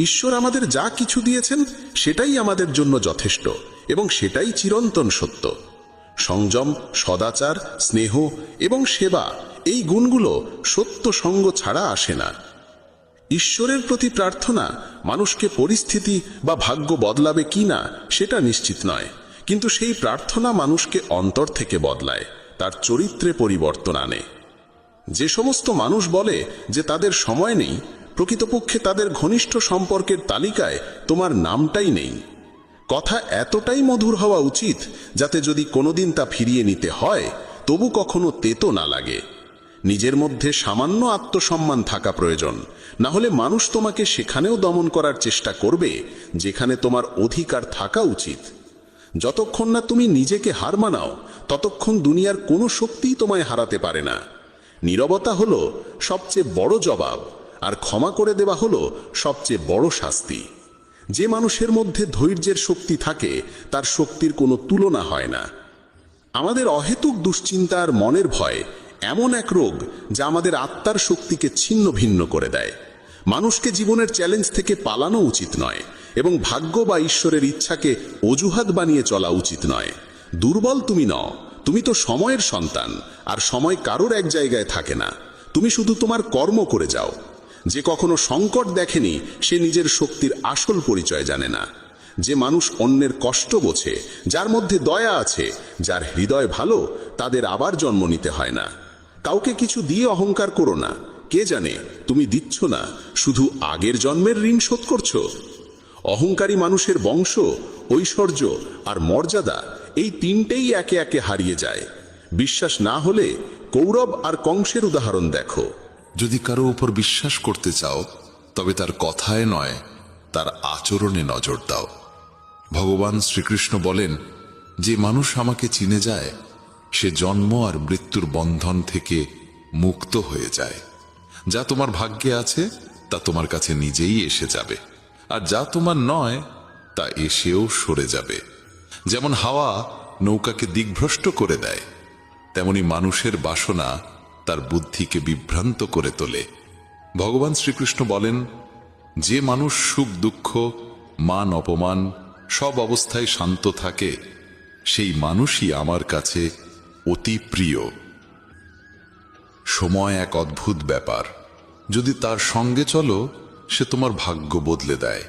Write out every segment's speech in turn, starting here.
ঈশ্বর আমাদের যা কিছু দিয়েছেন সেটাই আমাদের জন্য যথেষ্ট এবং সেটাই চিরন্তন সত্য। সংযম, সদাচার, স্নেহ এবং সেবা, এই গুণগুলো সত্য সঙ্গ ছাড়া আসে না। ঈশ্বরের প্রতি প্রার্থনা মানুষকে পরিস্থিতি বা ভাগ্য বদলাবে কিনা সেটা নিশ্চিত নয়, কিন্তু সেই প্রার্থনা মানুষকে অন্তর থেকে বদলায়, তার চরিত্রে পরিবর্তন আনে। যে সমস্ত মানুষ বলে যে তাদের সময় নেই, প্রকৃতপক্ষে তাদের ঘনিষ্ঠ সম্পর্কের তালিকায় তোমার নামটাই নেই। কথা এতটাই মধুর হওয়া উচিত যাতে যদি কোনোদিন তা ফিরিয়ে নিতে হয় তবু কখনো তেতো না লাগে। নিজের মধ্যে সামান্য আত্মসম্মান থাকা প্রয়োজন, না হলে মানুষ তোমাকে সেখানেও দমন করার চেষ্টা করবে যেখানে তোমার অধিকার থাকা উচিত। যতক্ষণ না তুমি নিজেকে হার মানাও ততক্ষণ দুনিয়ার কোনো শক্তিই তোমায় হারাতে পারে না। নীরবতা হলো সবচেয়ে বড় জবাব, আর ক্ষমা করে দেওয়া হলো সবচেয়ে বড় শাস্তি। যে মানুষের মধ্যে ধৈর্যের শক্তি থাকে তার শক্তির কোনো তুলনা হয় না। আমাদের অহেতুক দুশ্চিন্তা আর মনের ভয় এমন এক রোগ যা আমাদের আত্মার শক্তিকে ছিন্ন ভিন্ন করে দেয়। মানুষকে জীবনের চ্যালেঞ্জ থেকে পালানো উচিত নয় এবং ভাগ্য বা ঈশ্বরের ইচ্ছাকে অজুহাত বানিয়ে চলা উচিত নয়। দুর্বল তুমি নও, তুমি তো সময়ের সন্তান, আর সময় কারোর এক জায়গায় থাকে না। তুমি শুধু তোমার কর্ম করে যাও। যে কখনো সংকট দেখেনি সে নিজের শক্তির আসল পরিচয় জানে না। যে মানুষ অন্যের কষ্ট বোঝে, যার মধ্যে দয়া আছে, যার হৃদয় ভালো, তাদের আবার জন্ম নিতে হয় না। কাউকে কিছু দিয়ে অহংকার করো না। কে জানে তুমি দিচ্ছ না, শুধু আগের জন্মের ঋণ শোধ করছো। অহংকারী মানুষের বংশ, ঐশ্বর্য আর মর্যাদা, এই তিনটেই একে একে হারিয়ে যায়। বিশ্বাস না হলে কৌরব আর কংসের উদাহরণ দেখো। যদি কারো উপর বিশ্বাস করতে চাও তবে তার কথায় নয়, তার আচরণে নজর দাও। ভগবান শ্রীকৃষ্ণ বলেন, যে মানুষ আমাকে চিনে যায় সে জন্ম আর মৃত্যুর বন্ধন থেকে মুক্ত হয়ে যায়। যা তোমার ভাগ্যে আছে তা তোমার কাছে নিজেই এসে যাবে, আর যা তোমার নয় তা এসেও সরে যাবে। যেমন হাওয়া নৌকাকে দিকভ্রষ্ট করে দেয়, তেমনি মানুষের বাসনা তার বুদ্ধিকে বিভ্রান্ত করে তোলে। ভগবান শ্রীকৃষ্ণ বলেন, যে মানুষ সুখ দুঃখ, মান অপমান সব অবস্থায় শান্ত থাকে সেই মানুষই আমার কাছে অতি প্রিয়। সময় এক অদ্ভুত ব্যাপার। যদি তার সঙ্গে চলো সে তোমার ভাগ্য বদলে দেয়,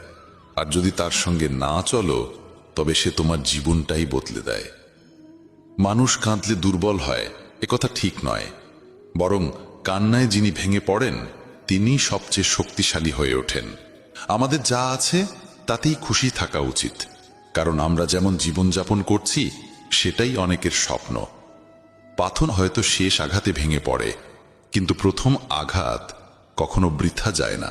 আর যদি তার সঙ্গে না চলো তবে সে তোমার জীবনটাই বদলে দেয়। মানুষ কাঁদলে দুর্বল হয় একথা ঠিক নয়, বরং কান্নায় যিনি ভেঙে পড়েন তিনি সবচেয়ে শক্তিশালী হয়ে ওঠেন। আমাদের যা আছে তাতেই খুশি থাকা উচিত, কারণ আমরা যেমন জীবনযাপন করছি সেটাই অনেকের স্বপ্ন। পাথর হয়তো শেষ আঘাতে ভেঙে পড়ে, কিন্তু প্রথম আঘাত কখনো বৃথা যায় না।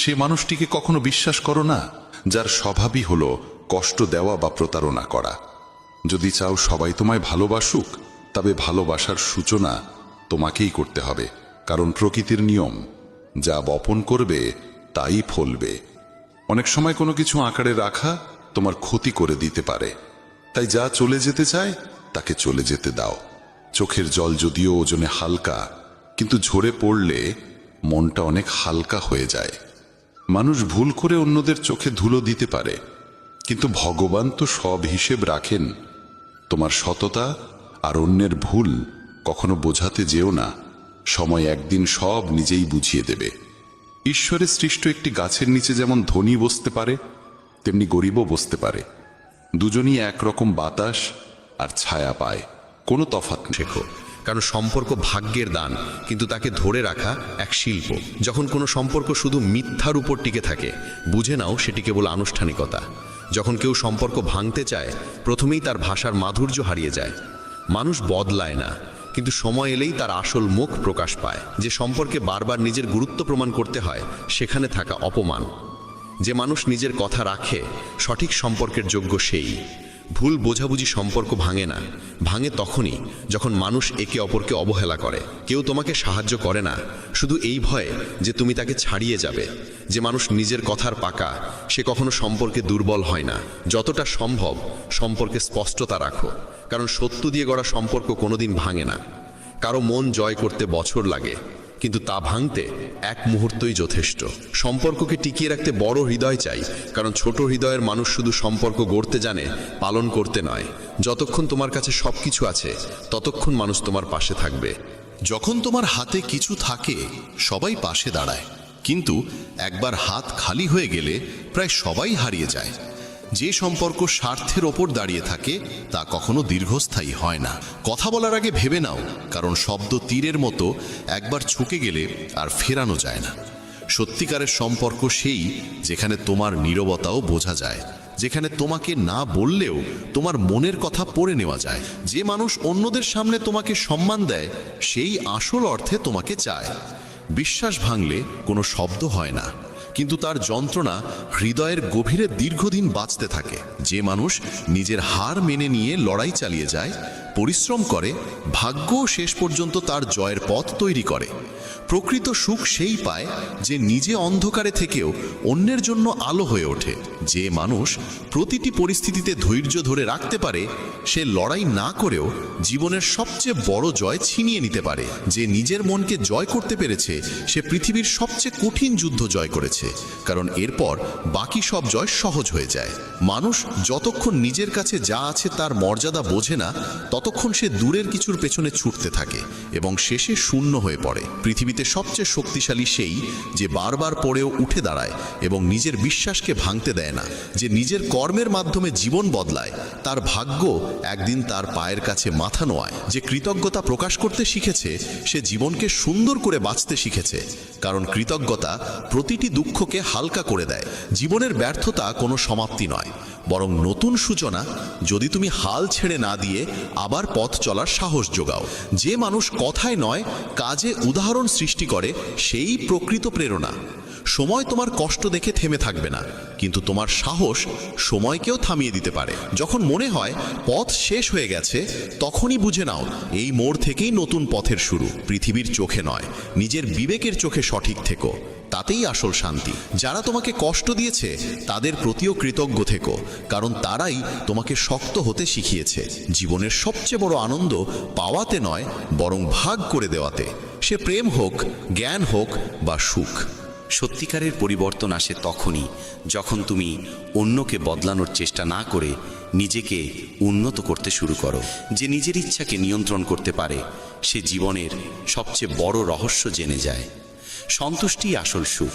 সে মানুষটিকে কখনো বিশ্বাস করো না যার স্বভাবই হলো কষ্ট দেওয়া বা প্রতারণা করা। যদি চাও সবাই তোমায় ভালোবাসুক, তবে ভালোবাসার সূচনা তোমাকেই করতে হবে, কারণ প্রকৃতির নিয়ম, যা বপন করবে তাই ফলবে। অনেক সময় কোনো কিছু আঁকড়ে রাখা তোমার ক্ষতি করে দিতে পারে, তাই যা চলে যেতে চায় তাকে চলে যেতে দাও। চোখের জল যদিও ওজনে হালকা, কিন্তু ঝরে পড়লে মনটা অনেক হালকা হয়ে যায়। মানুষ ভুল করে অন্যদের চোখে ধুলো দিতে পারে, কিন্তু ভগবান তো সব হিসেব রাখেন। তোমার সততা আর অন্যের ভুল কখনো বোঝাতে যেও না, সময় একদিন সব নিজেই বুঝিয়ে দেবে। ঈশ্বরের সৃষ্ট একটি গাছের নিচে যেমন ধনী বসতে পারে তেমনি গরিবও বসতে পারে। দুজনই একরকম বাতাস আর ছায়া পায়, কোনো তফাৎ নেই। শেখো, কারণ সম্পর্ক ভাগ্যের দান, কিন্তু তাকে ধরে রাখা এক শিল্প। যখন কোনো সম্পর্ক শুধু মিথ্যার উপর টিকে থাকে, বুঝে নাও সেটি কেবল আনুষ্ঠানিকতা। যখন কেউ সম্পর্ক ভাঙতে চায়, প্রথমেই তার ভাষার মাধুর্য হারিয়ে যায়। মানুষ বদলায় না, কিন্তু সময় এলেই তার আসল মুখ প্রকাশ পায়। যে সম্পর্কে বারবার নিজের গুরুত্ব প্রমাণ করতে হয় সেখানে থাকা অপমান। যে মানুষ নিজের কথা রাখে, সঠিক সম্পর্কের যোগ্য সেই। ভুল বোঝাবুঝি সম্পর্ক ভাঙে না, ভাঙে তখনই যখন মানুষ একে অপরকে অবহেলা করে। কেউ তোমাকে সাহায্য করে না শুধু এই ভয়ে যে তুমি তাকে ছাড়িয়ে যাবে। যে মানুষ নিজের কথার পাকা, সে কখনো সম্পর্কে দুর্বল হয় না। যতটা সম্ভব সম্পর্কে স্পষ্টতা রাখো, কারণ সত্য দিয়ে গড়া সম্পর্ক কোনোদিন ভাঙে না। কারো মন জয় করতে বছর লাগে, কিন্তু তা ভাঙতে এক মুহূর্তই যথেষ্ট। সম্পর্ককে টিকিয়ে রাখতে বড় হৃদয় চাই, কারণ ছোট হৃদয়ের মানুষ শুধু সম্পর্ক গড়তে জানে, পালন করতে নয়। যতক্ষণ তোমার কাছে সবকিছু আছে, ততক্ষণ মানুষ তোমার পাশে থাকবে। যখন তোমার হাতে কিছু থাকে, সবাই পাশে দাঁড়ায়, কিন্তু একবার হাত খালি হয়ে গেলে প্রায় সবাই হারিয়ে যায়। যে সম্পর্ক স্বার্থের ওপর দাঁড়িয়ে থাকে তা কখনো দীর্ঘস্থায়ী হয় না। কথা বলার আগে ভেবে নাও, কারণ শব্দ তীরের মতো একবার ছুঁকে গেলে আর ফেরানো যায় না। সত্যিকারের সম্পর্ক সেই যেখানে তোমার নীরবতাও বোঝা যায়, যেখানে তোমাকে না বললেও তোমার মনের কথা পড়ে নেওয়া যায়। যে মানুষ অন্যদের সামনে তোমাকে সম্মান দেয়, সেই আসল অর্থে তোমাকে চায়। বিশ্বাস ভাঙলে কোনো শব্দ হয় না, কিন্তু তার যন্ত্রণা হৃদয়ের গভীরে দীর্ঘদিন বাঁচতে থাকে। যে মানুষ নিজের হার মেনে নিয়ে লড়াই চালিয়ে যায়, পরিশ্রম করে, ভাগ্য শেষ পর্যন্ত তার জয়ের পথ তৈরি করে। প্রকৃত সুখ সেই পায় যে নিজে অন্ধকারে থেকেও অন্যের জন্য আলো হয়ে ওঠে। যে মানুষ প্রতিটি পরিস্থিতিতে ধৈর্য ধরে রাখতে পারে, সে লড়াই না করেও জীবনের সবচেয়ে বড় জয় ছিনিয়ে নিতে পারে। যে নিজের মনকে জয় করতে পেরেছে, সে পৃথিবীর সবচেয়ে কঠিন যুদ্ধ জয় করেছে, কারণ এরপর বাকি সব জয় সহজ হয়ে যায়। মানুষ যতক্ষণ নিজের কাছে যা আছে তার মর্যাদা বোঝে না, ততক্ষণ সে দূরের কিছুর পেছনে ছুটতে থাকে এবং শেষে শূন্য হয়ে পড়ে। পৃথিবীতে সবচেয়ে শক্তিশালী সেই যে বারবার পড়েও উঠে দাঁড়ায় এবং নিজের বিশ্বাসকে ভাঙতে দেয় না। যে নিজের কর্মের মাধ্যমে জীবন বদলায়, তার ভাগ্য একদিন তার পায়ের কাছে মাথা নোয়ায়। যে কৃতজ্ঞতা প্রকাশ করতে শিখেছে, সে জীবনকে সুন্দর করে বাঁচতে শিখেছে, কারণ কৃতজ্ঞতা প্রতিটি দুঃখকে হালকা করে দেয়। জীবনের ব্যর্থতা কোনো সমাপ্তি নয়, বরং নতুন সূচনা, যদি তুমি হাল ছেড়ে না দিয়ে আবার পথ চলার সাহস যোগাও। যে মানুষ কথায় নয় কাজে উদাহরণ সৃষ্টি করে, সেই প্রকৃত প্রেরণা। সময় তোমার কষ্ট দেখে থেমে থাকবে না, কিন্তু তোমার সাহস সময়কেও থামিয়ে দিতে পারে। যখন মনে হয় পথ শেষ হয়ে গেছে, তখনই বুঝে নাও এই মোড় থেকেই নতুন পথের শুরু। পৃথিবীর চোখে নয়, নিজের বিবেকের চোখে সঠিক থেকো, তাতেই আসল শান্তি। যারা তোমাকে কষ্ট দিয়েছে, তাদের প্রতিও কৃতজ্ঞ থেকো, কারণ তারাই তোমাকে শক্ত হতে শিখিয়েছে। জীবনের সবচেয়ে বড় আনন্দ পাওয়াতে নয়, বরং ভাগ করে দেওয়াতে। সে প্রেম হোক, জ্ঞান হোক বা সুখ। সত্যিকারের পরিবর্তন আসে তখনই যখন তুমি অন্যকে বদলানোর চেষ্টা না করে নিজেকে উন্নত করতে শুরু করো। যে নিজের ইচ্ছাকে নিয়ন্ত্রণ করতে পারে, সে জীবনের সবচেয়ে বড় রহস্য জেনে যায়। সন্তুষ্টি আসল সুখ।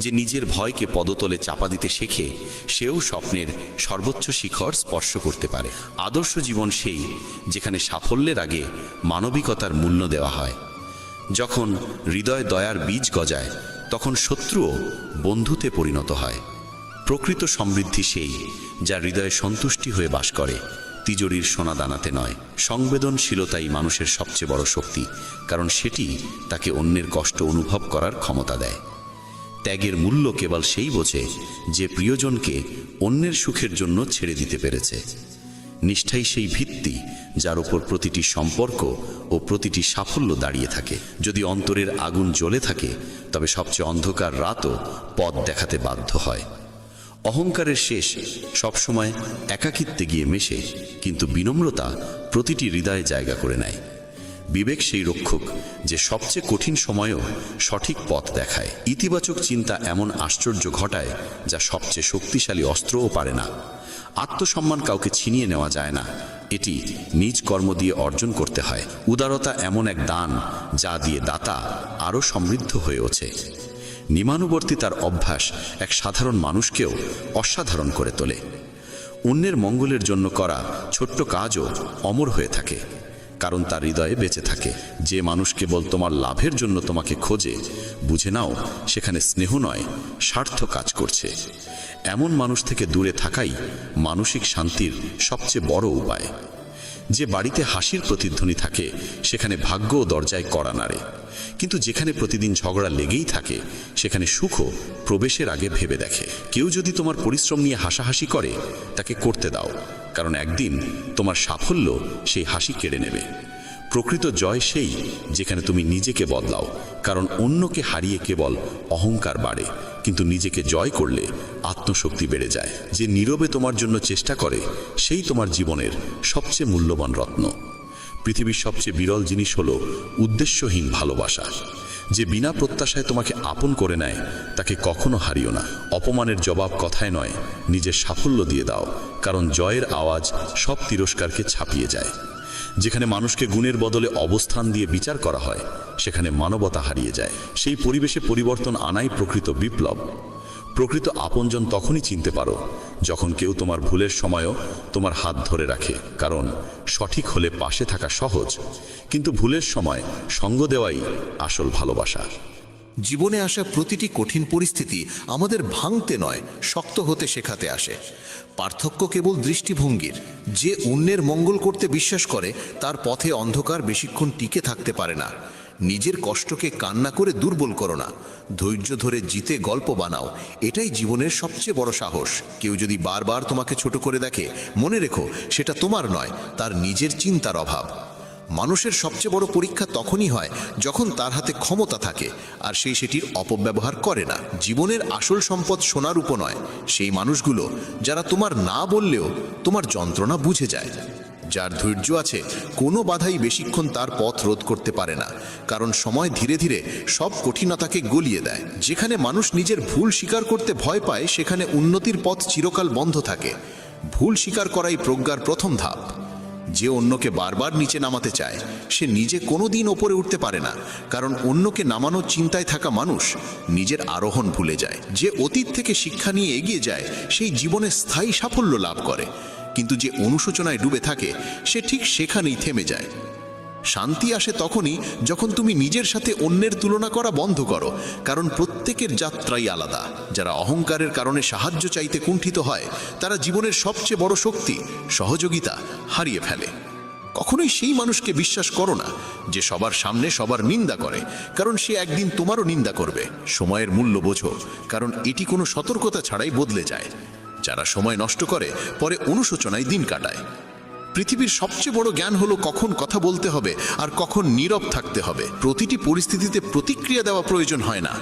যে নিজের ভয়কে পদতলে চাপা দিতে শেখে, সেও স্বপ্নের সর্বোচ্চ শিখর স্পর্শ করতে পারে। আদর্শ জীবন সেই যেখানে সাফল্যের আগে মানবিকতার মূল্য দেওয়া হয়। যখন হৃদয় দয়ার বীজ গজায়, তখন শত্রুও বন্ধুতে পরিণত হয়। প্রকৃত সমৃদ্ধি সেই যা হৃদয়ে সন্তুষ্টি হয়ে বাস করে, তিজোরির সোনা দানাতে নয়। সংবেদনশীলতাই মানুষের সবচেয়ে বড় শক্তি, কারণ সেটি তাকে অন্যের কষ্ট অনুভব করার ক্ষমতা দেয়। ত্যাগের মূল্য কেবল সেই বোঝে যে প্রিয়জনকে অন্যের সুখের জন্য ছেড়ে দিতে পেরেছে। নিষ্ঠাই সেই ভিত্তি যার উপর প্রতিটি সম্পর্ক ও প্রতিটি সাফল্য দাঁড়িয়ে থাকে। যদি অন্তরের আগুন জ্বলে থাকে, তবে সবচেয়ে অন্ধকার রাতও পথ দেখাতে বাধ্য হয়। অহংকারের শেষ সবসময় একাকিত্বে গিয়ে মেশে, কিন্তু বিনম্রতা প্রতিটি হৃদয়ে জায়গা করে নেয়। বিবেক সেই রক্ষক যে সবচেয়ে কঠিন সময়েও সঠিক পথ দেখায়। ইতিবাচক চিন্তা এমন আশ্চর্য ঘটায় যা সবচেয়ে শক্তিশালী অস্ত্রও পারে না। আত্মসম্মান কাউকে ছিনিয়ে নেওয়া যায় না, এটি নিজ কর্ম দিয়ে অর্জন করতে হয়। উদারতা এমন এক দান যা দিয়ে দাতা আরও সমৃদ্ধ হয়ে ওঠে। নিমানুবর্তিতার অভ্যাস এক সাধারণ মানুষকেও অসাধারণ করে তোলে। অন্যের মঙ্গলের জন্য করা ছোট্ট কাজও অমর হয়ে থাকে, কারণ তার হৃদয়ে বেঁচে থাকে। যে মানুষ কেবল তোমার লাভের জন্য তোমাকে খোঁজে, বুঝে নাও সেখানে স্নেহ নয়, স্বার্থ কাজ করছে। এমন মানুষ থেকে দূরে থাকাই মানসিক শান্তির সবচেয়ে বড় উপায়। যে বাড়িতে হাসির প্রতিধ্বনি থাকে, সেখানে ভাগ্য ও দরজায় কড়া নাড়ে, কিন্তু যেখানে প্রতিদিন ঝগড়া লেগেই থাকে, সেখানে সুখও প্রবেশের আগে ভেবে দেখে। কেউ যদি তোমার পরিশ্রম নিয়ে হাসাহাসি করে, তাকে করতে দাও, কারণ একদিন তোমার সাফল্য সেই হাসি কেড়ে নেবে। প্রকৃত জয় সেই যেখানে তুমি নিজেকে বদলাও, কারণ অন্যকে হারিয়ে কেবল অহংকার বাড়ে, কিন্তু নিজেকে জয় করলে আত্মশক্তি বেড়ে যায়। যে নীরবে তোমার জন্য চেষ্টা করে, সেই তোমার জীবনের সবচেয়ে মূল্যবান রত্ন। পৃথিবীর সবচেয়ে বিরল জিনিস হলো উদ্দেশ্যহীন ভালোবাসা। যে বিনা প্রত্যাশায় তোমাকে আপন করে নেয় তাকে কখনো হারিও না। অপমানের জবাব কথায় নয়, নিজের সাফল্য দিয়ে দাও, কারণ জয়ের আওয়াজ সব তিরস্কারকে ছাপিয়ে যায়। যেখানে মানুষকে গুণের বদলে অবস্থান দিয়ে বিচার করা হয়, সেখানে মানবতা হারিয়ে যায়। সেই পরিবেশে পরিবর্তন আনাই প্রকৃত বিপ্লব। প্রকৃত আপনজন তখনই চিনতে পারো যখন কেউ তোমার ভুলের সময়ও তোমার হাত ধরে রাখে, কারণ সঠিক হলে পাশে থাকা সহজ, কিন্তু ভুলের সময় সঙ্গ দেওয়াই আসল ভালোবাসা। জীবনে আসা প্রতিটি কঠিন পরিস্থিতি আমাদের ভাঙতে নয়, শক্ত হতে শেখাতে আসে। পার্থক্য কেবল দৃষ্টিভঙ্গির। যে অন্যের মঙ্গল করতে বিশ্বাস করে তার পথে অন্ধকার বেশিক্ষণ টিকে থাকতে পারে না। নিজের কষ্টকে কান্না করে দুর্বল করো না, ধৈর্য ধরে জিতে গল্প বানাও। এটাই জীবনের সবচেয়ে বড় সাহস। কেউ যদি বারবার তোমাকে ছোট করে দেখে, মনে রেখো সেটা তোমার নয়, তার নিজের চিন্তার অভাব। মানুষের সবচেয়ে বড় পরীক্ষা তখনই হয় যখন তার হাতে ক্ষমতা থাকে আর সেটির অপব্যবহার করে না। জীবনের আসল সম্পদ সোনার উপর নয়, সেই মানুষগুলো যারা তোমার না বললেও তোমার যন্ত্রণা বুঝে যায়। যার ধৈর্য আছে, কোনো বাধাই বেশিক্ষণ তার পথ রোধ করতে পারে না, কারণ সময় ধীরে ধীরে সব কঠিনতাকে গলিয়ে দেয়। যেখানে মানুষ নিজের ভুল স্বীকার করতে ভয় পায়, সেখানে উন্নতির পথ চিরকাল বন্ধ থাকে। ভুল স্বীকার করাই প্রজ্ঞার প্রথম ধাপ। যে অন্যকে বারবার নিচে নামাতে চায়, সে নিজে কোনোদিন ওপরে উঠতে পারে না, কারণ অন্যকে নামানোর চিন্তায় থাকা মানুষ নিজের আরোহণ ভুলে যায়। যে অতীত থেকে শিক্ষা নিয়ে এগিয়ে যায়, সেই জীবনে স্থায়ী সাফল্য লাভ করে, কিন্তু যে অনুশোচনায় ডুবে থাকে সে ঠিক সেখানেই থেমে যায়। শান্তি আসে তখনই যখন তুমি নিজের সাথে অন্যের তুলনা করা বন্ধ করো, কারণ প্রত্যেকের যাত্রাই আলাদা। যারা অহংকারের কারণে সাহায্য চাইতে কুণ্ঠিত হয়, তারা জীবনের সবচেয়ে বড় শক্তি, সহযোগিতা হারিয়ে ফেলে। কখনোই সেই মানুষকে বিশ্বাস করো না যে সবার সামনে সবার নিন্দা করে, কারণ সে একদিন তোমারও নিন্দা করবে। সময়ের মূল্য বোঝো, কারণ এটি কোনো সতর্কতা ছাড়াই বদলে যায়। যারা সময় নষ্ট করে পরে অনুশোচনায় দিন কাটায়। পৃথিবীর সবচেয়ে বড় জ্ঞান হলো কখন কথা বলতে হবে আর কখন নীরব থাকতে হবে। প্রতিটি পরিস্থিতিতে প্রতিক্রিয়া দেওয়া প্রয়োজন হয় না।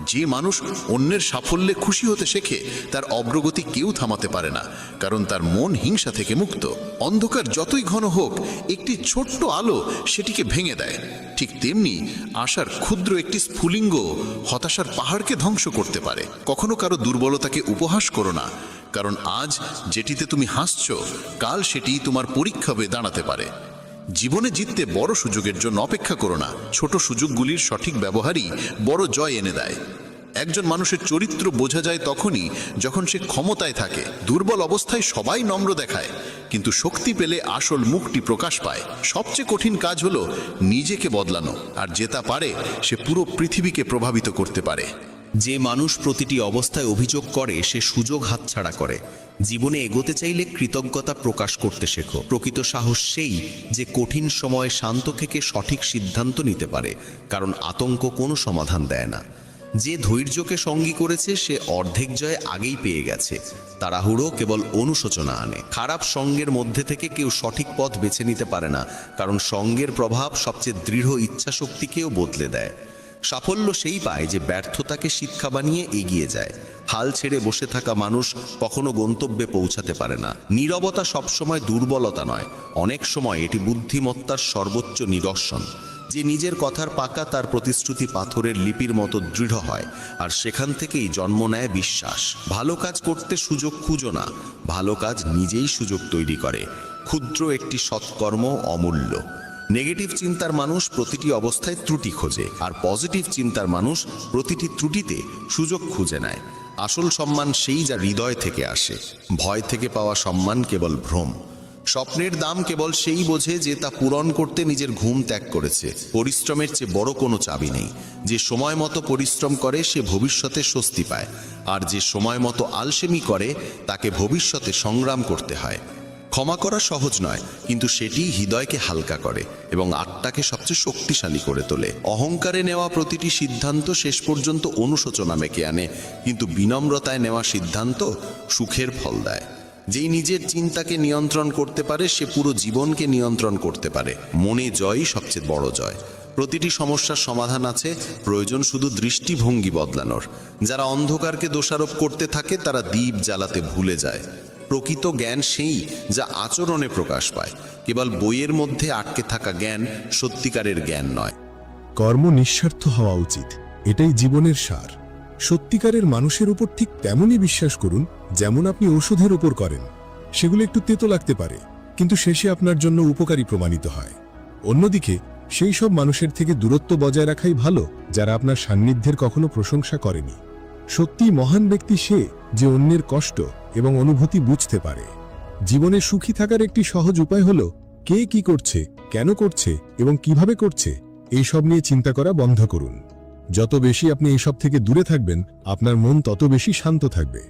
যে মানুষ অন্যের সাফল্যে খুশি হতে শেখে, তার অগ্রগতি কেউ থামাতে পারে না, কারণ তার মন হিংসা থেকে মুক্ত। অন্ধকার যতই ঘন হোক, একটি ছোট্ট আলো সেটিকে ভেঙে দেয়। ঠিক তেমনি আশার ক্ষুদ্র একটি স্ফুলিঙ্গ হতাশার পাহাড়কে ধ্বংস করতে পারে। কখনো কারো দুর্বলতাকে উপহাস করো না, কারণ আজ যেটিতে তুমি হাসছো, কাল সেটি তোমার পরীক্ষা হয়ে দাঁড়াতে পারে। জীবনে জিততে বড় সুযোগের জন্য অপেক্ষা করো না, ছোট সুযোগগুলির সঠিক ব্যবহারই বড় জয় এনে দেয়। একজন মানুষের চরিত্র বোঝা যায় তখনই যখন সে ক্ষমতায় থাকে। দুর্বল অবস্থায় সবাই নম্র দেখায়, কিন্তু শক্তি পেলে আসল মুখটি প্রকাশ পায়। সবচেয়ে কঠিন কাজ হলো নিজেকে বদলানো, আর যে তা পারে সে পুরো পৃথিবীকে প্রভাবিত করতে পারে। যে মানুষ প্রতিটি অবস্থায় অভিযোগ করে, সে সুযোগ হাতছাড়া করে। জীবনে এগোতে চাইলে কৃতজ্ঞতা প্রকাশ করতে শেখো। প্রকৃত সাহস সেই যে কঠিন সময়ে শান্ত থেকে সঠিক সিদ্ধান্ত নিতে পারে, কারণ আতঙ্ক কোনো সমাধান দেয় না। যে ধৈর্যকে সঙ্গী করেছে, সে অর্ধেক জয় আগেই পেয়ে গেছে। তাড়াহুড়ো কেবল অনুশোচনা আনে। খারাপ সঙ্গের মধ্যে থেকে কেউ সঠিক পথ বেছে নিতে পারে না, কারণ সঙ্গের প্রভাব সবচেয়ে দৃঢ় ইচ্ছাশক্তিকেও বদলে দেয়। সাফল্য সেই পায় যে ব্যর্থতাকে শিক্ষা বানিয়ে এগিয়ে যায়। হাল ছেড়ে বসে থাকা মানুষ কখনো গন্তব্যে পৌঁছাতে পারে না। নীরবতা সবসময় দুর্বলতা নয়, অনেক সময় এটি বুদ্ধিমত্তার সর্বোচ্চ নিদর্শন। যে নিজের কথার পাকা, তার প্রতিশ্রুতি পাথরের লিপির মতো দৃঢ় হয়, আর সেখান থেকেই জন্ম নেয় বিশ্বাস। ভালো কাজ করতে সুযোগ খুঁজো না, ভালো কাজ নিজেই সুযোগ তৈরি করে। ক্ষুদ্র একটি সৎকর্ম অমূল্য। নেগেটিভ চিন্তার মানুষ প্রতিটি অবস্থায় ত্রুটি খোঁজে, আর পজিটিভ চিন্তার মানুষ প্রতিটি ত্রুটিতে সুযোগ খুঁজে নেয়। আসল সম্মান সেই যা হৃদয় থেকে আসে। ভয় থেকে পাওয়া সম্মান কেবল ভ্রম। স্বপ্নের দাম কেবল সেই বোঝে যে তা পূরণ করতে নিজের ঘুম ত্যাগ করেছে। পরিশ্রমের চেয়ে বড় কোনো চাবি নেই। যে সময় মতো পরিশ্রম করে সে ভবিষ্যতে স্বস্তি পায়, আর যে সময় মতো আলসেমি করে তাকে ভবিষ্যতে সংগ্রাম করতে হয়। ক্ষমা করা সহজ নয়, কিন্তু সেটি হৃদয়কে হালকা করে এবং আত্মাকে সবচেয়ে শক্তিশালী করে তোলে। অহংকারে নেওয়া প্রতিটি সিদ্ধান্ত শেষ পর্যন্ত অনুশোচনা মেকে আনে, কিন্তু বিনম্রতায় নেওয়া সিদ্ধান্ত সুখের ফল দেয়। যেই নিজের চিন্তাকে নিয়ন্ত্রণ করতে পারে, সে পুরো জীবনকে নিয়ন্ত্রণ করতে পারে। মনে জয়ই সবচেয়ে বড় জয়। প্রতিটি সমস্যার সমাধান আছে, প্রয়োজন শুধু দৃষ্টিভঙ্গি বদলানোর। যারা অন্ধকারকে দোষারোপ করতে থাকে, তারা দীপ জ্বালাতে ভুলে যায়। প্রকৃত জ্ঞান সেই যা আচরণে প্রকাশ পায়। কেবল বইয়ের মধ্যে আটকে থাকা জ্ঞান সত্যিকারের জ্ঞান নয়। কর্ম নিঃস্বার্থ হওয়া উচিত, এটাই জীবনের সার। সত্যিকারের মানুষের উপর ঠিক তেমনই বিশ্বাস করুন যেমন আপনি ওষুধের উপর করেন। সেগুলো একটু তেতো লাগতে পারে, কিন্তু শেষে আপনার জন্য উপকারী প্রমাণিত হয়। অন্যদিকে সেই সব মানুষের থেকে দূরত্ব বজায় রাখাই ভালো যারা আপনার সান্নিধ্যের কখনো প্রশংসা করেনি। সত্যিই মহান ব্যক্তি সে যে অন্যের কষ্ট এবং অনুভূতি বুঝতে পারে। জীবনে সুখী থাকার একটি সহজ উপায় হল কে কি করছে, কেন করছে এবং কিভাবে করছে এই সব নিয়ে চিন্তা করা বন্ধ করুন। যত বেশি আপনি এইসব থেকে দূরে থাকবেন, আপনার মন তত বেশি শান্ত থাকবে।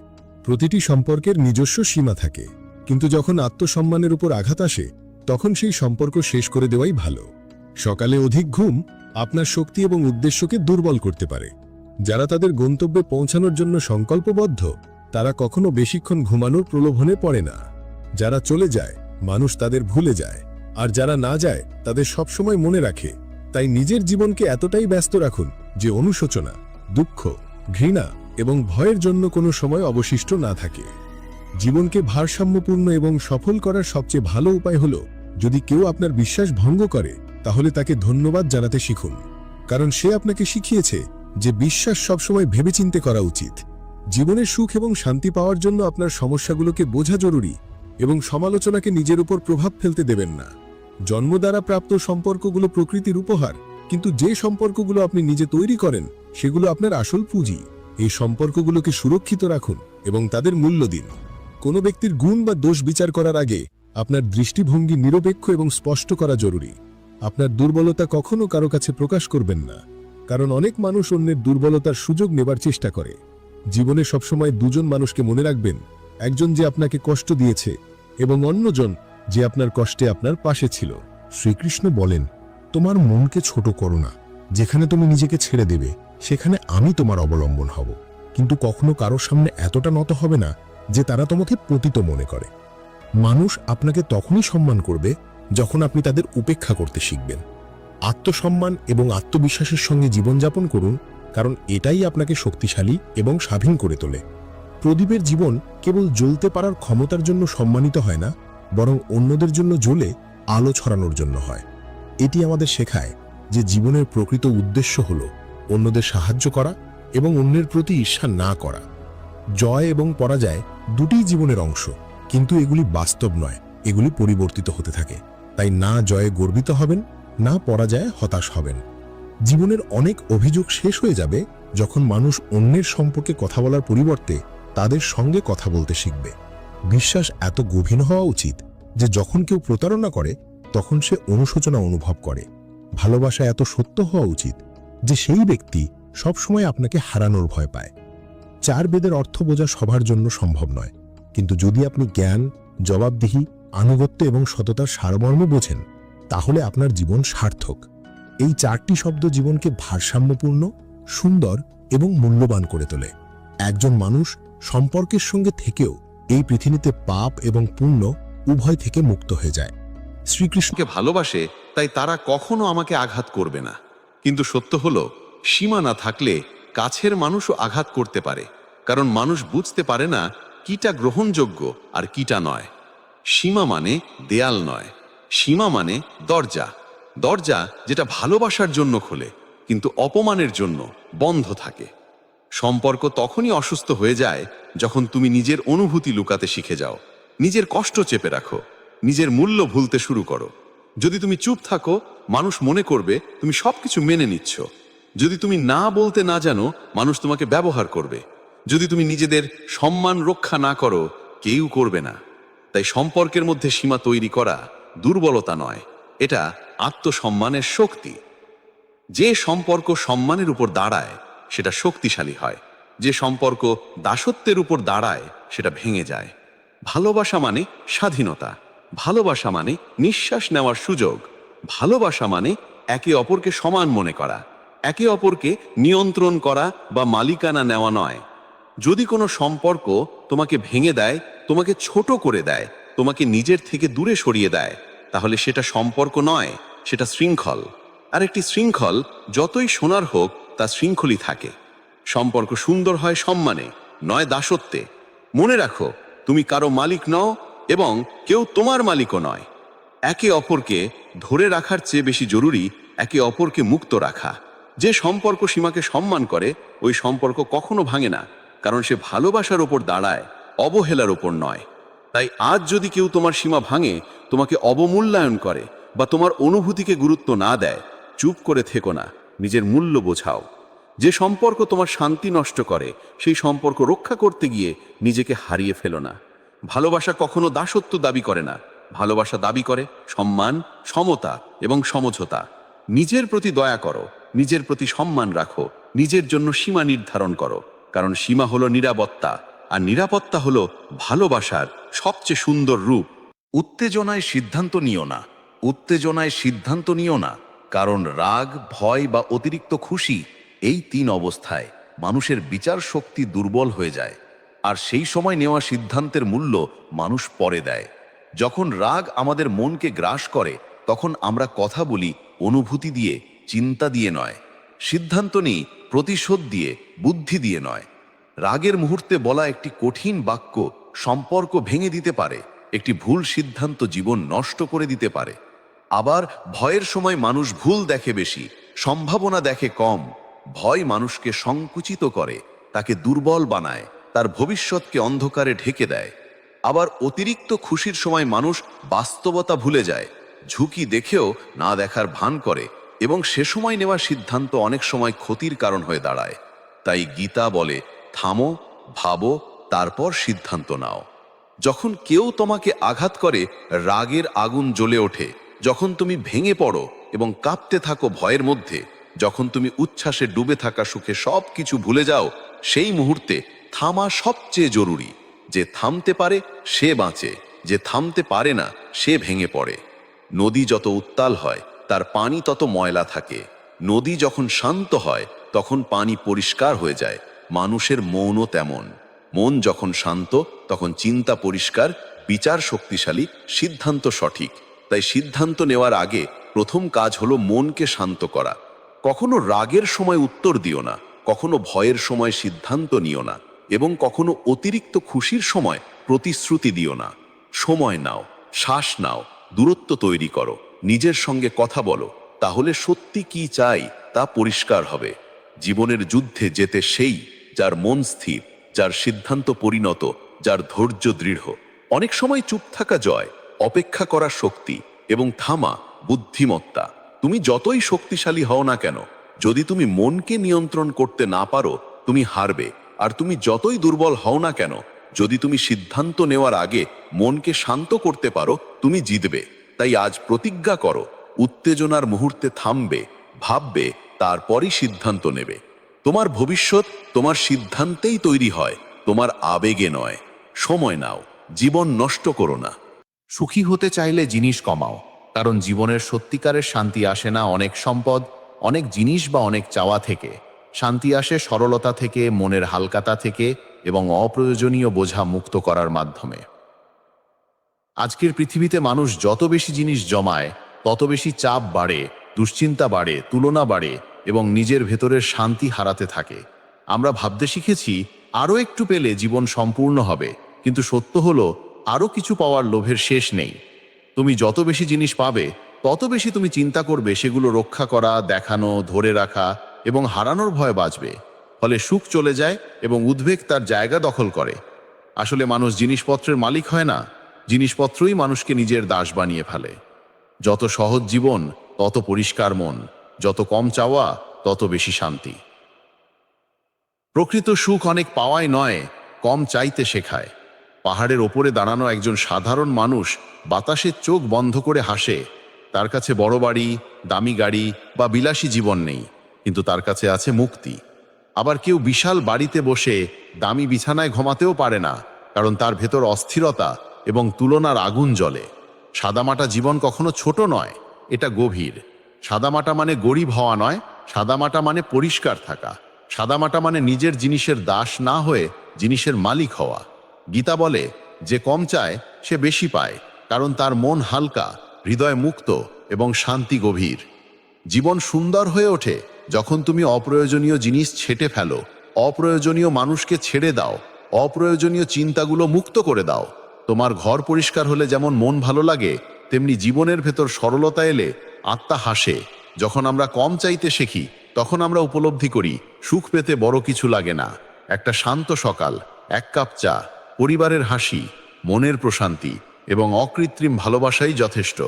প্রতিটি সম্পর্কের নিজস্ব সীমা থাকে, কিন্তু যখন আত্মসম্মানের উপর আঘাত আসে তখন সেই সম্পর্ক শেষ করে দেওয়াই ভালো। সকালে অধিক ঘুম আপনার শক্তি এবং উদ্দেশ্যকে দুর্বল করতে পারে। যারা তাদের গন্তব্যে পৌঁছানোর জন্য সংকল্পবদ্ধ তারা কখনো বেশিক্ষণ ঘুমানোর প্রলোভনে পড়ে না। যারা চলে যায় মানুষ তাদের ভুলে যায়, আর যারা না যায় তাদের সবসময় মনে রাখে। তাই নিজের জীবনকে এতটাই ব্যস্ত রাখুন যে অনুশোচনা, দুঃখ, ঘৃণা এবং ভয়ের জন্য কোনো সময় অবশিষ্ট না থাকে। জীবনকে ভারসাম্যপূর্ণ এবং সফল করার সবচেয়ে ভালো উপায় হল যদি কেউ আপনার বিশ্বাস ভঙ্গ করে তাহলে তাকে ধন্যবাদ জানাতে শিখুন, কারণ সে আপনাকে শিখিয়েছে যে বিশ্বাস সবসময় ভেবেচিন্তে করা উচিত। জীবনের সুখ এবং শান্তি পাওয়ার জন্য আপনার সমস্যাগুলোকে বোঝা জরুরি এবং সমালোচনাকে নিজের উপর প্রভাব ফেলতে দেবেন না। জন্ম দ্বারা প্রাপ্ত সম্পর্কগুলো প্রকৃতির উপহার, কিন্তু যে সম্পর্কগুলো আপনি নিজে তৈরি করেন সেগুলো আপনার আসল পুঁজি। এই সম্পর্কগুলোকে সুরক্ষিত রাখুন এবং তাদের মূল্য দিন। কোনো ব্যক্তির গুণ বা দোষ বিচার করার আগে আপনার দৃষ্টিভঙ্গি নিরপেক্ষ এবং স্পষ্ট করা জরুরি। আপনার দুর্বলতা কখনো কারো কাছে প্রকাশ করবেন না, কারণ অনেক মানুষ অন্যের দুর্বলতার সুযোগ নেবার চেষ্টা করে। জীবনে সবসময় দুজন মানুষকে মনে রাখবেন, একজন যে আপনাকে কষ্ট দিয়েছে এবং অন্যজন যে আপনার কষ্টে আপনার পাশে ছিল। শ্রীকৃষ্ণ বলেন, তোমার মনকে ছোট করো না। যেখানে তুমি নিজেকে ছেড়ে দেবে সেখানে আমি তোমার অবলম্বন হব, কিন্তু কখনো কারোর সামনে এতটা নত হবে না যে তারা তোমাকে পতিত মনে করে। মানুষ আপনাকে তখনই সম্মান করবে যখন আপনি তাদের উপেক্ষা করতে শিখবেন। আত্মসম্মান এবং আত্মবিশ্বাসের সঙ্গে জীবনযাপন করুন, কারণ এটাই আপনাকে শক্তিশালী এবং স্বাধীন করে তোলে। প্রদীপের জীবন কেবল জ্বলতে পারার ক্ষমতার জন্য সম্মানিত হয় না, বরং অন্যদের জন্য জ্বলে আলো ছড়ানোর জন্য হয়। এটি আমাদের শেখায় যে জীবনের প্রকৃত উদ্দেশ্য হল অন্যদের সাহায্য করা এবং অন্যের প্রতি ঈর্ষা না করা। জয় এবং পরাজয় দুটিই জীবনের অংশ, কিন্তু এগুলি বাস্তব নয়, এগুলি পরিবর্তিত হতে থাকে। তাই না জয়ে গর্বিত হবেন, না পরাজয়ে হতাশ হবেন। জীবনের অনেক অভিযোগ শেষ হয়ে যাবে যখন মানুষ অন্যের সম্পর্কে কথা বলার পরিবর্তে তাদের সঙ্গে কথা বলতে শিখবে। বিশ্বাস এত গভীর হওয়া উচিত যে যখন কেউ প্রতারণা করে তখন সে অনুশোচনা অনুভব করে। ভালোবাসা এত সত্য হওয়া উচিত যে সেই ব্যক্তি সবসময় আপনাকে হারানোর ভয় পায়। 4 বেদের অর্থ বোঝা সবার জন্য সম্ভব নয়, কিন্তু যদি আপনি জ্ঞান, জবাবদিহি, আনুগত্য এবং সততার সারমর্ম বোঝেন তাহলে আপনার জীবন সার্থক। এই 4টি শব্দ জীবনকে ভারসাম্যপূর্ণ, সুন্দর এবং মূল্যবান করে তোলে। একজন মানুষ সম্পর্কের সঙ্গে থেকেও এই পৃথিবীতে পাপ এবং পুণ্য উভয় থেকে মুক্ত হয়ে যায়। শ্রীকৃষ্ণকে ভালোবাসে তাই তারা কখনো আমাকে আঘাত করবে না, কিন্তু সত্য হলো সীমা না থাকলে কাছের মানুষও আঘাত করতে পারে, কারণ মানুষ বুঝতে পারে না কিটা গ্রহণযোগ্য আর কিটা নয়। সীমা মানে দেয়াল নয়, সীমা মানে দরজা। দরজা যেটা ভালোবাসার জন্য খোলে কিন্তু অপমানের জন্য বন্ধ থাকে। সম্পর্ক তখনই অসুস্থ হয়ে যায় যখন তুমি নিজের অনুভূতি লুকাতে শিখে যাও, নিজের কষ্ট চেপে রাখো, নিজের মূল্য ভুলতে শুরু করো। যদি তুমি চুপ থাকো মানুষ মনে করবে তুমি সবকিছু মেনে নিচ্ছ। যদি তুমি না বলতে না জানো মানুষ তোমাকে ব্যবহার করবে। যদি তুমি নিজেদের সম্মান রক্ষা না করো কেউ করবে না। তাই সম্পর্কের মধ্যে সীমা তৈরি করা দুর্বলতা নয়, এটা আত্মসম্মানের শক্তি। যে সম্পর্ক সম্মানের উপর দাঁড়ায় সেটা শক্তিশালী হয়, যে সম্পর্ক দাসত্বের উপর দাঁড়ায় সেটা ভেঙে যায়। ভালোবাসা মানে স্বাধীনতা, ভালোবাসা মানে নিঃশ্বাস নেওয়ার সুযোগ, ভালোবাসা মানে একে অপরকে সমান মনে করা, একে অপরকে নিয়ন্ত্রণ করা বা মালিকানা নেওয়া নয়। যদি কোনো সম্পর্ক তোমাকে ভেঙে দেয়, তোমাকে ছোট করে দেয়, তোমাকে নিজের থেকে দূরে সরিয়ে দেয়, তাহলে সেটা সম্পর্ক নয়, সেটা শৃঙ্খল। আর একটি শৃঙ্খল যতই সোনার হোক তা শৃঙ্খলই থাকে। সম্পর্ক সুন্দর হয় সম্মানে, নয় দাসত্বে। মনে রাখো তুমি কারো মালিক নও এবং কেউ তোমার মালিকও নয়। একে অপরকে ধরে রাখার চেয়ে বেশি জরুরি একে অপরকে মুক্ত রাখা। যে সম্পর্ক সীমাকে সম্মান করে ওই সম্পর্ক কখনো ভাঙে না, কারণ সে ভালোবাসার ওপর দাঁড়ায়, অবহেলার ওপর নয়। তাই আজ যদি কেউ তোমার সীমা ভাঙে, তোমাকে অবমূল্যায়ন করে বা তোমার অনুভূতিকে গুরুত্ব না দেয়, চুপ করে থেকো না, নিজের মূল্য বোঝাও। যে সম্পর্ক তোমার শান্তি নষ্ট করে সেই সম্পর্ক রক্ষা করতে গিয়ে নিজেকে হারিয়ে ফেলো না। ভালোবাসা কখনো দাসত্ব দাবি করে না, ভালোবাসা দাবি করে সম্মান, সমতা এবং সমঝোতা। নিজের প্রতি দয়া করো, নিজের প্রতি সম্মান রাখো, নিজের জন্য সীমা নির্ধারণ করো, কারণ সীমা হলো নিরাপত্তা, আর নিরাপত্তা হলো ভালোবাসার সবচেয়ে সুন্দর রূপ। উত্তেজনায় সিদ্ধান্ত নিও না, উত্তেজনায় সিদ্ধান্ত নিও না, কারণ রাগ, ভয় বা অতিরিক্ত খুশি, এই 3 অবস্থায় মানুষের বিচার শক্তি দুর্বল হয়ে যায়। আর সেই সময় নেওয়া সিদ্ধান্তের মূল্য মানুষ পরে দেয়। যখন রাগ আমাদের মনকে গ্রাস করে, তখন আমরা কথা বলি অনুভূতি দিয়ে, চিন্তা দিয়ে নয়। সিদ্ধান্ত নিই প্রতিশোধ দিয়ে, বুদ্ধি দিয়ে নয়। রাগের মুহূর্তে বলা একটি কঠিন বাক্য সম্পর্ক ভেঙে দিতে পারে, একটি ভুল সিদ্ধান্ত জীবন নষ্ট করে দিতে পারে। আবার ভয়ের সময় মানুষ ভুল দেখে বেশি, সম্ভাবনা দেখে কম। ভয় মানুষকে সংকুচিত করে, তাকে দুর্বল বানায়, তার ভবিষ্যৎকে অন্ধকারে ঢেকে দেয়। আবার অতিরিক্ত খুশির সময় মানুষ বাস্তবতা ভুলে যায়, ঝুঁকি দেখেও না দেখার ভান করে, এবং সে সময় নেওয়া সিদ্ধান্ত অনেক সময় ক্ষতির কারণ হয়ে দাঁড়ায়। তাই গীতা বলে, থামো, ভাবো, তারপর সিদ্ধান্ত নাও। যখন কেউ তোমাকে আঘাত করে, রাগের আগুন জ্বলে ওঠে। যখন তুমি ভেঙে পড়ো এবং কাঁপতে থাকো ভয়ের মধ্যে, যখন তুমি উচ্ছ্বাসে ডুবে থাকা সুখে সব কিছু ভুলে যাও, সেই মুহূর্তে থামা সবচেয়ে জরুরি। যে থামতে পারে সে বাঁচে, যে থামতে পারে না সে ভেঙে পড়ে। নদী যত উত্তাল হয় তার পানি তত ময়লা থাকে। নদী যখন শান্ত হয় তখন পানি পরিষ্কার হয়ে যায়। মানুষের মনও তেমন। মন যখন শান্ত তখন চিন্তা পরিষ্কার, বিচার শক্তিশালী, সিদ্ধান্ত সঠিক। তাই সিদ্ধান্ত নেওয়ার আগে প্রথম কাজ হলো মনকে শান্ত করা। কখনো রাগের সময় উত্তর দিও না, কখনো ভয়ের সময় সিদ্ধান্ত নিও না, এবং কখনো অতিরিক্ত খুশির সময় প্রতিশ্রুতি দিও না। সময় নাও, শ্বাস নাও, দূরত্ব তৈরি করো, নিজের সঙ্গে কথা বলো, তাহলে সত্যি কি চাই তা পরিষ্কার হবে। জীবনের যুদ্ধে যেতে সেই যার মন স্থির, যার সিদ্ধান্ত পরিণত, যার ধৈর্য দৃঢ়। অনেক সময় চুপ থাকা জয়, অপেক্ষা করা শক্তি, এবং থামা বুদ্ধিমত্তা। তুমি যতই শক্তিশালী হও না কেন, যদি তুমি মনকে নিয়ন্ত্রণ করতে না পারো, তুমি হারবে। আর তুমি যতই দুর্বল হও না কেন, যদি তুমি সিদ্ধান্ত নেওয়ার আগে মনকে শান্ত করতে পারো, তুমি জিতবে। তাই আজ প্রতিজ্ঞা করো, উত্তেজনার মুহূর্তে থামবে, ভাববে, তারপরই সিদ্ধান্ত নেবে। তোমার ভবিষ্যৎ তোমার সিদ্ধান্তেই তৈরি হয়, তোমার আবেগে নয়। সময় নাও, জীবন নষ্ট করো না। সুখী হতে চাইলে জিনিস কমাও, কারণ জীবনের সত্যিকারের শান্তি আসে না অনেক সম্পদ, অনেক জিনিস বা অনেক চাওয়া থেকে। শান্তি আসে সরলতা থেকে, মনের হালকাতা থেকে, এবং অপ্রয়োজনীয় বোঝা মুক্ত করার মাধ্যমে। আজকের পৃথিবীতে মানুষ যত বেশি জিনিস জমায়, তত বেশি চাপ বাড়ে, দুশ্চিন্তা বাড়ে, তুলনা বাড়ে, এবং নিজের ভেতরের শান্তি হারাতে থাকে। আমরা ভাবতে শিখেছি আরও একটু পেলে জীবন সম্পূর্ণ হবে, কিন্তু সত্য হলো আরও কিছু পাওয়ার লোভের শেষ নেই। তুমি যত বেশি জিনিস পাবে, তত বেশি তুমি চিন্তা করবে সেগুলো রক্ষা করা, দেখানো, ধরে রাখা, এবং হারানোর ভয় বাঁচবে। ফলে সুখ চলে যায় এবং উদ্বেগ তার জায়গা দখল করে। আসলে মানুষ জিনিসপত্রের মালিক হয় না, জিনিসপত্রই মানুষকে নিজের দাস বানিয়ে ফেলে। যত সহজ জীবন তত পরিষ্কার মন, যত কম চাওয়া তত বেশি শান্তি। প্রকৃত সুখ অনেক পাওয়াই নয়, কম চাইতে শেখায়। পাহাড়ের ওপরে দাঁড়ানো একজন সাধারণ মানুষ বাতাসের চোখ বন্ধ করে হাসে। তার কাছে বড় বাড়ি, দামি গাড়ি বা বিলাসী জীবন নেই, কিন্তু তার কাছে আছে মুক্তি। আবার কেউ বিশাল বাড়িতে বসে দামি বিছানায় ঘুমাতেও পারে না, কারণ তার ভেতর অস্থিরতা এবং তুলনার আগুন জ্বলে। সাদামাটা জীবন কখনো ছোট নয়, এটা গভীর। সাদামাটা মানে গরিব হওয়া নয়, সাদামাটা মানে পরিষ্কার থাকা। সাদামাটা মানে নিজের জিনিসের দাস না হয়ে জিনিসের মালিক হওয়া। গীতা বলে, যে কম চায় সে বেশি পায়, কারণ তার মন হালকা, হৃদয় মুক্ত এবং শান্তি গভীর। জীবন সুন্দর হয়ে ওঠে যখন তুমি অপ্রয়োজনীয় জিনিস ছেঁটে ফেলো, অপ্রয়োজনীয় মানুষকে ছেড়ে দাও, অপ্রয়োজনীয় চিন্তাগুলো মুক্ত করে দাও। তোমার ঘর পরিষ্কার হলে যেমন মন ভালো লাগে, তেমনি জীবনের ভেতর সরলতা এলে আত্মা হাসে। যখন আমরা কম চাইতে শিখি তখন আমরা উপলব্ধি করি সুখ পেতে বড় কিছু লাগে না। একটা শান্ত সকাল, এক কাপ চা, পরিবারের হাসি, মনের প্রশান্তি এবং অকৃত্রিম ভালোবাসাই যথেষ্ট।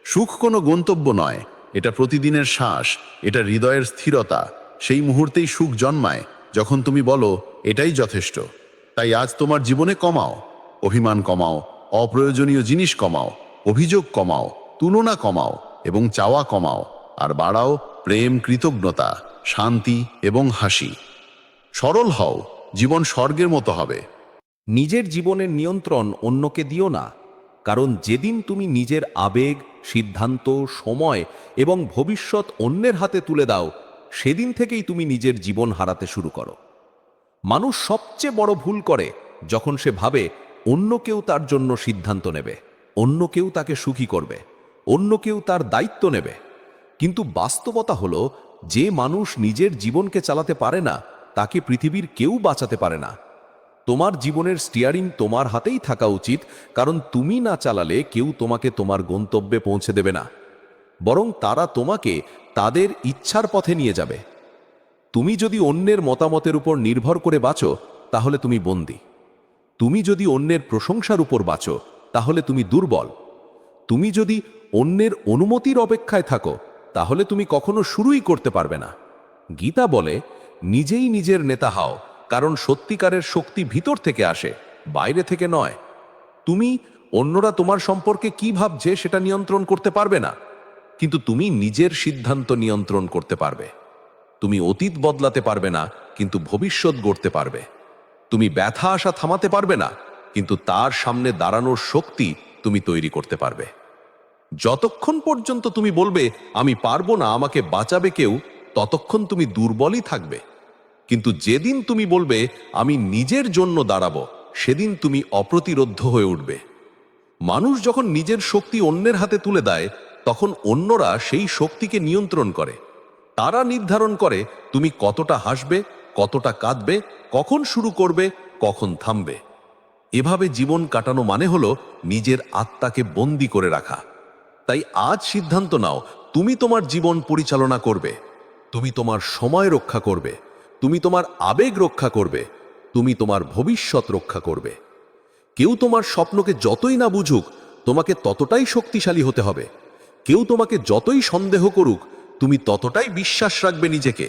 সুখ কোনো গন্তব্য নয়, এটা প্রতিদিনের শ্বাস, এটা হৃদয়ের স্থিরতা। সেই মুহূর্তেই সুখ জন্মায় যখন তুমি বলো এটাই যথেষ্ট। তাই আজ তোমার জীবনে কমাও, অভিমান কমাও, অপ্রয়োজনীয় জিনিস কমাও, অভিযোগ কমাও, তুলনা কমাও এবং চাওয়া কমাও, আর বাড়াও প্রেম, কৃতজ্ঞতা, শান্তি এবং হাসি। সরল হও, জীবন স্বর্গের মতো হবে। নিজের জীবনের নিয়ন্ত্রণ অন্যকে দিও না, কারণ যেদিন তুমি নিজের আবেগ, সিদ্ধান্ত, সময় এবং ভবিষ্যৎ অন্যের হাতে তুলে দাও, সেদিন থেকেই তুমি নিজের জীবন হারাতে শুরু করো। মানুষ সবচেয়ে বড় ভুল করে যখন সে ভাবে অন্য কেউ তার জন্য সিদ্ধান্ত নেবে, অন্য কেউ তাকে সুখী করবে, অন্য কেউ তার দায়িত্ব নেবে। কিন্তু বাস্তবতা হলো, যে মানুষ নিজের জীবনকে চালাতে পারে না তাকে পৃথিবীর কেউ বাঁচাতে পারে না। তোমার জীবনের স্টিয়ারিং তোমার হাতেই থাকা উচিত, কারণ তুমি না চালালে কেউ তোমাকে তোমার গন্তব্যে পৌঁছে দেবে না, বরং তারা তোমাকে তাদের ইচ্ছার পথে নিয়ে যাবে। তুমি যদি অন্যের মতামতের উপর নির্ভর করে বাঁচো তাহলে তুমি বন্দী। তুমি যদি অন্যের প্রশংসার উপর বাঁচো তাহলে তুমি দুর্বল। তুমি যদি অন্যের অনুমতির অপেক্ষায় থাকো তাহলে তুমি কখনো শুরুই করতে পারবে না। গীতা বলে, নিজেই নিজের নেতা হও, কারণ সত্যিকারের শক্তি ভিতর থেকে আসে, বাইরে থেকে নয়। তুমি অন্যরা তোমার সম্পর্কে কি ভাবছে সেটা নিয়ন্ত্রণ করতে পারবে না, কিন্তু তুমি নিজের সিদ্ধান্ত নিয়ন্ত্রণ করতে পারবে। তুমি অতীত বদলাতে পারবে না, কিন্তু ভবিষ্যৎ গড়তে পারবে। তুমি ব্যথা আসা থামাতে পারবে না, কিন্তু তার সামনে দাঁড়ানোর শক্তি তুমি তৈরি করতে পারবে। যতক্ষণ পর্যন্ত তুমি বলবে আমি পারবো না, আমাকে বাঁচাবে কেউ, ততক্ষণ তুমি দুর্বলই থাকবে। কিন্তু যেদিন তুমি বলবে আমি নিজের জন্য দাঁড়াবো, সেদিন তুমি অপ্রতিরোধ্য হয়ে উঠবে। মানুষ যখন নিজের শক্তি অন্যের হাতে তুলে দেয়, তখন অন্যরা সেই শক্তিকে নিয়ন্ত্রণ করে। তারা নির্ধারণ করে তুমি কতটা হাসবে, কতটা কাঁদবে, কখন শুরু করবে, কখন থামবে। এভাবে জীবন কাটানো মানে হলো নিজের আত্মাকে বন্দী করে রাখা। তাই আজ সিদ্ধান্ত নাও, তুমি তোমার জীবন পরিচালনা করবে, তুমি তোমার সময় রক্ষা করবে, তুমি তোমার আবেগ রক্ষা করবে, তুমি তোমার ভবিষ্যৎ রক্ষা করবে। কেউ তোমার স্বপ্নকে যতই না বুঝুক, তোমাকে ততটাই শক্তিশালী হতে হবে। কেউ তোমাকে যতই সন্দেহ করুক, তুমি ততটাই বিশ্বাস রাখবে নিজেকে।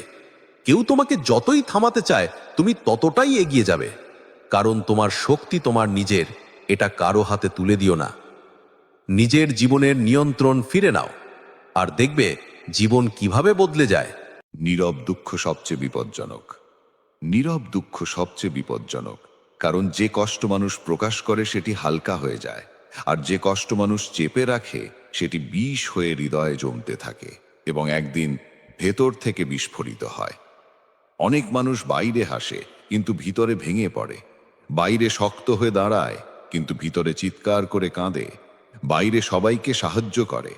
কেউ তোমাকে যতই থামাতে চায়, তুমি ততটাই এগিয়ে যাবে, কারণ তোমার শক্তি তোমার নিজের, এটা কারো হাতে তুলে দিও না। নিজের জীবনের নিয়ন্ত্রণ ফিরে নাও, আর দেখবে জীবন কিভাবে বদলে যায়। নীরব দুঃখ সবচেয়ে বিপজ্জনক। নীরব দুঃখ সবচেয়ে বিপজ্জনক, কারণ যে কষ্ট মানুষ প্রকাশ করে সেটি হালকা হয়ে যায়, আর যে কষ্ট মানুষ চেপে রাখে সেটি বিষ হয়ে হৃদয়ে জমতে থাকে এবং একদিন ভেতর থেকে বিস্ফোরিত হয়। অনেক মানুষ বাইরে হাসে কিন্তু ভিতরে ভেঙে পড়ে, বাইরে শক্ত হয়ে দাঁড়ায় কিন্তু ভিতরে চিৎকার করে কাঁদে, বাইরে সবাইকে সাহায্য করে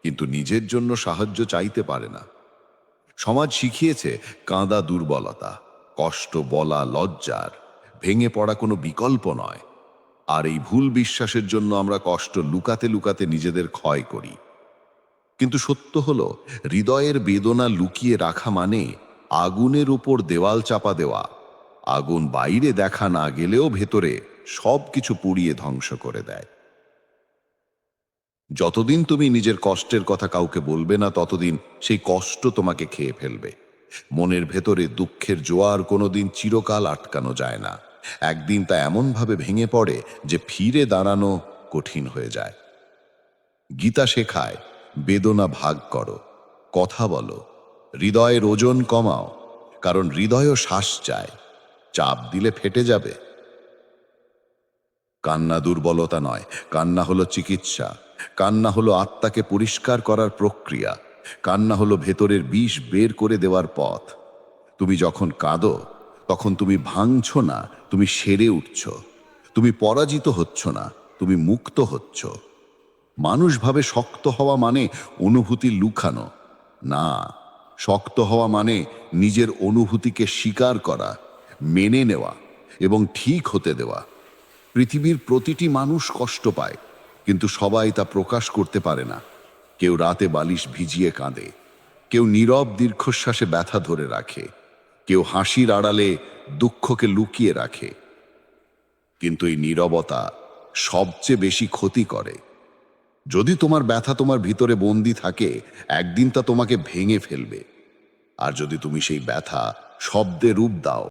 কিন্তু নিজের জন্য সাহায্য চাইতে পারে না। সমাজ শিখিয়েছে কাঁদা দুর্বলতা, কষ্ট বলা লজ্জার, ভেঙে পড়া কোনো বিকল্প নয়। আর এই ভুল বিশ্বাসের জন্য আমরা কষ্ট লুকাতে লুকাতে নিজেদের ক্ষয় করি। কিন্তু সত্য হলো, হৃদয়ের বেদনা লুকিয়ে রাখা মানে আগুনের উপর দেওয়াল চাপা দেওয়া। আগুন বাইরে দেখা না গেলেও ভেতরে সব কিছু পুড়িয়ে ধ্বংস করে দেয়। যতদিন তুমি নিজের কষ্টের কথা কাউকে বলবে না, ততদিন সেই কষ্ট তোমাকে খেয়ে ফেলবে। মনের ভেতরে দুঃখের জোয়ার কোনোদিন চিরকাল আটকানো যায় না। একদিন তা এমনভাবে ভেঙে পড়ে যে ফিরে দাঁড়ানো কঠিন হয়ে যায়। গীতা শেখায়, বেদনা ভাগ করো, কথা বলো, হৃদয়ের ওজন কমাও, কারণ হৃদয়ও শ্বাস চায়, চাপ দিলে ফেটে যাবে। কান্না দুর্বলতা নয়, কান্না হলো চিকিৎসা। কান্না হলো আত্মাকে পরিষ্কার করার প্রক্রিয়া। কান্না হলো ভেতরের বিষ বের করে দেওয়ার পথ। তুমি যখন কাঁদো তখন তুমি ভাঙছ না, তুমি সেরে উঠছ। তুমি পরাজিত হচ্ছ না, তুমি মুক্ত হচ্ছ। মানুষ ভাবে শক্ত হওয়া মানে অনুভূতি লুকানো। না, শক্ত হওয়া মানে নিজের অনুভূতিকে স্বীকার করা, মেনে নেওয়া এবং ঠিক হতে দেওয়া। পৃথিবীর প্রতিটি মানুষ কষ্ট পায়, কিন্তু সবাই তা প্রকাশ করতে পারে না। কেউ রাতে বালিশ ভিজিয়ে কাঁদে, কেউ নীরব দীর্ঘশ্বাসে ব্যথা ধরে রাখে, কেউ হাসির আড়ালে দুঃখকে লুকিয়ে রাখে। কিন্তু এই নীরবতা সবচেয়ে বেশি ক্ষতি করে। যদি তোমার ব্যথা তোমার ভিতরে বন্দি থাকে, একদিন তা তোমাকে ভেঙে ফেলবে। আর যদি তুমি সেই ব্যথা শব্দে রূপ দাও,